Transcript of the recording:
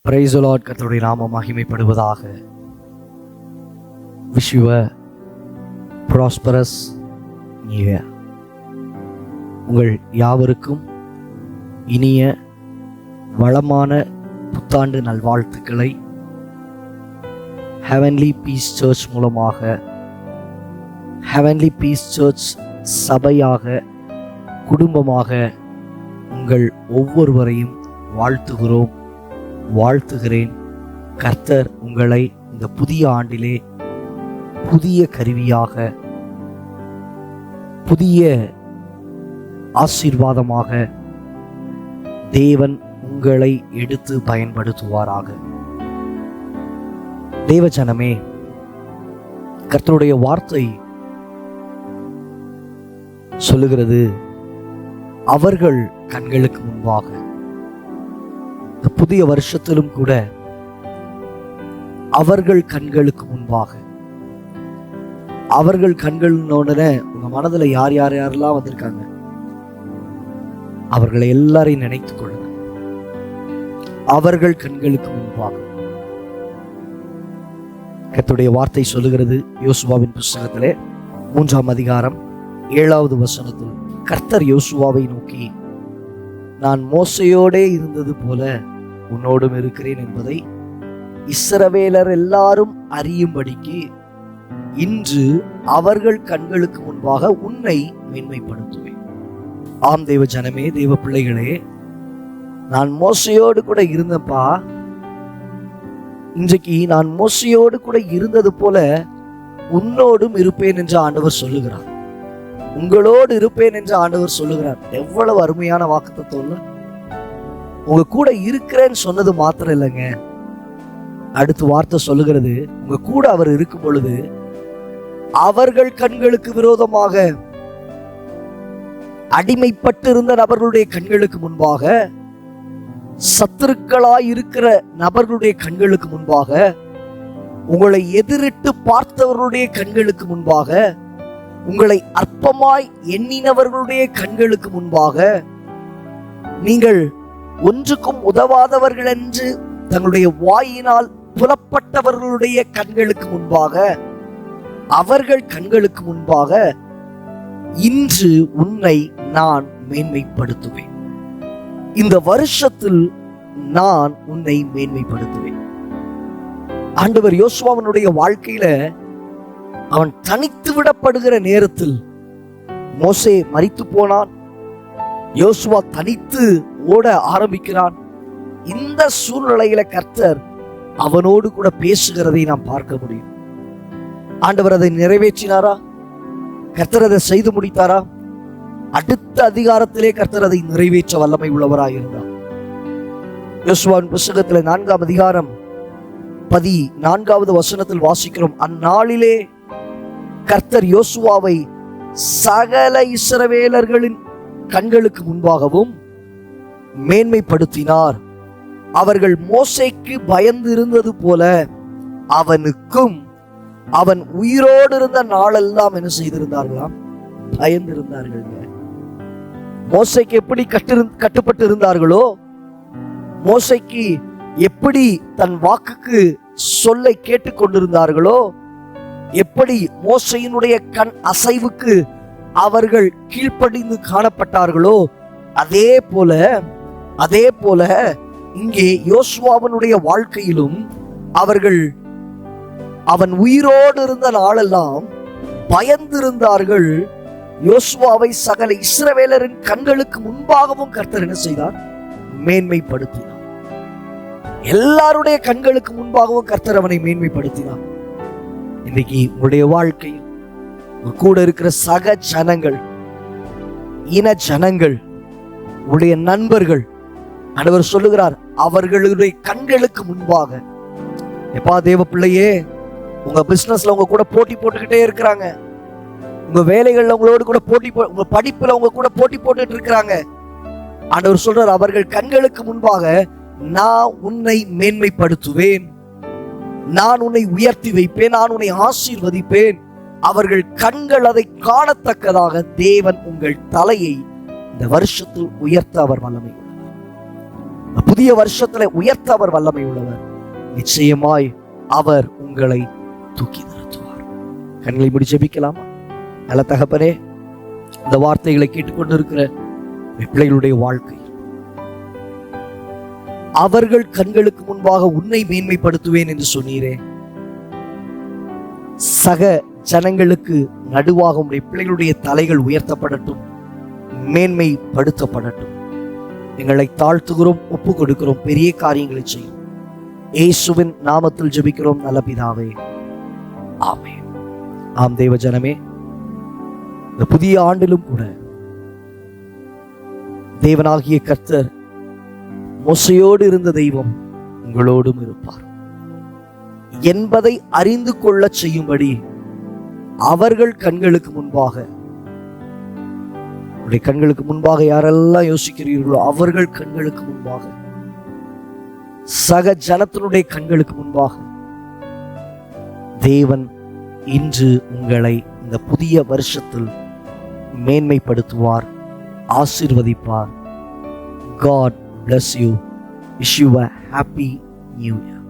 Praise the Lord. கர்த்தருடைய நாமம் மகிமைப்படுவதாக. Wish you a prosperous new year. உங்கள் யாவருக்கும் இனிய வளமான புத்தாண்டு நல்வாழ்த்துக்களை ஹெவன்லி பீஸ் சர்ச் மூலமாக, ஹெவன்லி பீஸ் சர்ச் சபையாக, குடும்பமாக உங்கள் ஒவ்வொருவரையும் வாழ்த்துகிறோம், வாழ்த்துகிறேன். கர்த்தர் உங்களை இந்த புதிய ஆண்டிலே புதிய கருவியாக, புதிய ஆசீர்வாதமாக தேவன் உங்களை எடுத்து பயன்படுத்துவாராக. தேவஜனமே, கர்த்தருடைய வார்த்தை சொல்லுகிறது, அவர்கள் கண்களுக்கு முன்பாக, இந்த புதிய வருஷத்திலும் கூட அவர்கள் கண்களுக்கு முன்பாக, அவர்கள் கண்களோட உங்க மனதுல யார் யாரெல்லாம் வந்திருக்காங்க அவர்களை எல்லாரையும் நினைத்துக் கொள்ளுங்க. அவர்கள் கண்களுக்கு முன்பாக. கர்த்தருடைய வார்த்தை சொல்லுகிறது, யோசுவாவின் புஸ்தகத்திலே 3ஆம் அதிகாரம் 7வது வசனத்தில் கர்த்தர் யோசுவாவை நோக்கி, நான் மோசையோடே இருந்தது போல உன்னோடும் இருக்கிறேன் என்பதை இஸ்ரவேலர் எல்லாரும் அறியும்படிக்கு இன்று அவர்கள் கண்களுக்கு முன்பாக உன்னை மேன்மைப்படுத்துவேன். ஆம் தேவ ஜனமே, தேவ பிள்ளைகளே, நான் மோசையோடு கூட இருந்தப்பா, இன்றைக்கு நான் மோசையோடு கூட இருந்தது போல உன்னோடும் இருப்பேன் என்று ஆண்டவர் சொல்லுகிறார். உங்களோடு இருப்பேன் என்று ஆண்டவர் சொல்லுகிறார். எவ்வளவு அருமையான வாக்குத்தத்தம்! உங்க கூட இருக்கிறேன்னு சொன்னது மாத்திரம் இல்லைங்க, அடுத்த வார்த்தை சொல்லுகிறது, உங்க கூட அவர் இருக்கும் பொழுது அவர்கள் கண்களுக்கு விரோதமாக, அடிமைப்பட்டு இருந்த நபர்களுடைய கண்களுக்கு முன்பாக, சத்துருக்களாய் இருக்கிற நபர்களுடைய கண்களுக்கு முன்பாக, உங்களை எதிரிட்டு பார்த்தவர்களுடைய கண்களுக்கு முன்பாக, உங்களை அற்பமாய் எண்ணினவர்களுடைய கண்களுக்கு முன்பாக, நீங்கள் ஒன்றுக்கும் உதவாதவர்கள் என்று தங்களுடைய வாயினால் புலப்பட்டவர்களுடைய கண்களுக்கு முன்பாக, அவர்கள் கண்களுக்கு முன்பாக இன்று உன்னை நான் மேன்மைப்படுத்துவேன். இந்த வருஷத்தில் நான் உன்னை மேன்மைப்படுத்துவேன். ஆண்டவர் யோசுவாவினுடைய வாழ்க்கையில அவன் தனித்து விடப்படுகிற நேரத்தில், மோசே மரித்து போனான், யோசுவா தனித்து ஓட ஆரம்பிக்கிறான். இந்த சூழ்நிலையில கர்த்தர் அவனோடு கூட பேசுகிறதை நாம் பார்க்க முடியும். ஆண்டவர் அதை நிறைவேற்றினாரா? கர்த்தர் அதை செய்து முடித்தாரா? அடுத்த அதிகாரத்திலே கர்த்தர் அதை நிறைவேற்ற வல்லமை உள்ளவராய் இருந்தார். யோசுவாவின் புத்தகத்திலே 4ஆம் அதிகாரம் 14வது வசனத்தில் வாசிக்கிறோம், அந்நாளிலே கர்த்தர் யோசுவாவை சகல இஸ்ரவேலர்களின் கண்களுக்கு முன்பாகவும் மேன்மைப்படுத்தினார். அவர்கள் மோசேக்கு பயந்து இருந்தது போல அவனுக்கும் அவன் உயிரோடு இருந்த நாளெல்லாம் என்ன செய்திருந்தார்களாம்? பயந்திருந்தார்கள். மோசேக்கு எப்படி கட்டுப்பட்டு இருந்தார்களோ, மோசேக்கு எப்படி தன் வாக்குக்கு சொல்லை கேட்டுக்கொண்டிருந்தார்களோ, எப்படி மோசையினுடைய கண் அசைவுக்கு அவர்கள் கீழ்ப்படிந்து காணப்பட்டார்களோ, அதே போல இங்கே யோசுவாவினுடைய வாழ்க்கையிலும் அவன் உயிரோடு இருந்த நாளெல்லாம் பயந்திருந்தார்கள். யோசுவாவை சகல இஸ்ரவேலரின் கண்களுக்கு முன்பாகவும் கர்த்தர் என்ன செய்தார்? மேன்மைப்படுத்தினார். எல்லாருடைய கண்களுக்கு முன்பாகவும் கர்த்தர் அவனை மேன்மைப்படுத்தினார். இன்னைக்கு உங்களுடைய வாழ்க்கையில் கூட இருக்கிற சக ஜனங்கள், இன ஜனங்கள், உடைய நண்பர்கள், ஆண்டவர் சொல்லுகிறார், அவர்களுடைய கண்களுக்கு முன்பாக. எப்பா தேவ பிள்ளையே, உங்க பிசினஸ்ல உங்க கூட போட்டி போட்டுக்கிட்டே இருக்கிறாங்க, உங்க வேலைகள்ல உங்களோடு கூட போட்டி, உங்க படிப்புல உங்க கூட போட்டி போட்டுட்டு இருக்கிறாங்க. ஆண்டவர் சொல்றார், அவர்கள் கண்களுக்கு முன்பாக நான் உன்னை மேன்மைப்படுத்துவேன், நான் உன்னை உயர்த்தி வைப்பேன், நான் உன்னை ஆசீர்வதிப்பேன். அவர்கள் கண்கள் அதை காணத்தக்கதாக தேவன் உங்கள் தலையை இந்த வருஷத்தில் உயர்த்த அவர் வல்லமை. புதிய வருஷத்துல உயர்த்த அவர் வல்லமை உள்ளவர். நிச்சயமாய் அவர் உங்களை தூக்கி நிறுத்துவார். கண்களை மூடி ஜெபிக்கலாமா? நல்ல தகப்பனே, இந்த வார்த்தைகளை கேட்டுக்கொண்டிருக்கிற பிள்ளைகளுடைய வாழ்க்கை, அவர்கள் கண்களுக்கு முன்பாக உன்னை மேன்மைப்படுத்துவேன் என்று சொன்னீரே. சக ஜனங்களுக்கு நடுவாக உடைய பிள்ளைகளுடைய தலைகள் உயர்த்தப்படட்டும், மேன்மைப்படுத்தப்படட்டும். எங்களை தாழ்த்துகிறோம், ஒப்பு கொடுக்கிறோம். பெரிய காரியங்களை செய்யும் இயேசுவின் நாமத்தில் ஜெபிக்கிறோம் நல்ல பிதாவே, ஆமென். ஆம் தேவ ஜனமே, இந்த புதிய ஆண்டிலும் கூட தேவனாகிய கர்த்தர் மோசையோடு இருந்த தெய்வம் உங்களோடும் இருப்பார் என்பதை அறிந்து கொள்ள செய்யும்படி அவர்கள் கண்களுக்கு முன்பாக, உடைய கண்களுக்கு முன்பாக யாரெல்லாம் யோசிக்கிறீர்களோ அவர்கள் கண்களுக்கு முன்பாக, சக ஜனத்தினுடைய கண்களுக்கு முன்பாக தேவன் இன்று உங்களை இந்த புதிய வருஷத்தில் மேன்மைப்படுத்துவார், ஆசீர்வதிப்பார். God bless you. Wish you a happy new year.